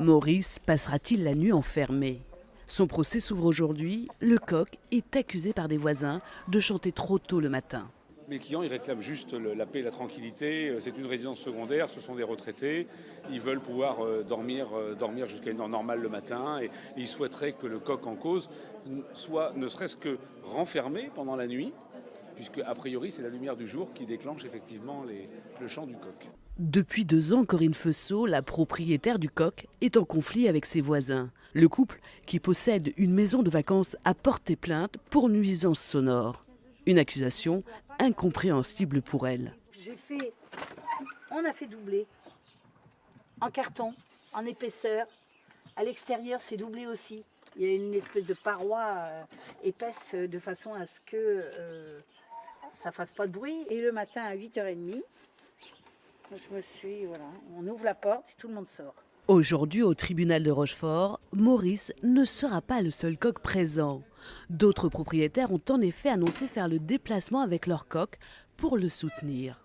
Maurice passera-t-il la nuit enfermé? Son procès s'ouvre aujourd'hui. Le coq est accusé par des voisins de chanter trop tôt le matin. Mes clients, ils réclament juste la paix et la tranquillité. C'est une résidence secondaire, ce sont des retraités. Ils veulent pouvoir dormir jusqu'à une heure normale le matin. Et ils souhaiteraient que le coq en cause soit ne serait-ce que renfermé pendant la nuit, puisque a priori c'est la lumière du jour qui déclenche effectivement le chant du coq. Depuis 2 ans, Corinne Fessot, la propriétaire du coq, est en conflit avec ses voisins. Le couple, qui possède une maison de vacances, a porté plainte pour nuisance sonore. Une accusation incompréhensible pour elle. On a fait doubler en carton, en épaisseur. À l'extérieur, c'est doublé aussi. Il y a une espèce de paroi épaisse de façon à ce que ça ne fasse pas de bruit. Et le matin à 8h30, on ouvre la porte et tout le monde sort. Aujourd'hui, au tribunal de Rochefort, Maurice ne sera pas le seul coq présent. D'autres propriétaires ont en effet annoncé faire le déplacement avec leur coq pour le soutenir.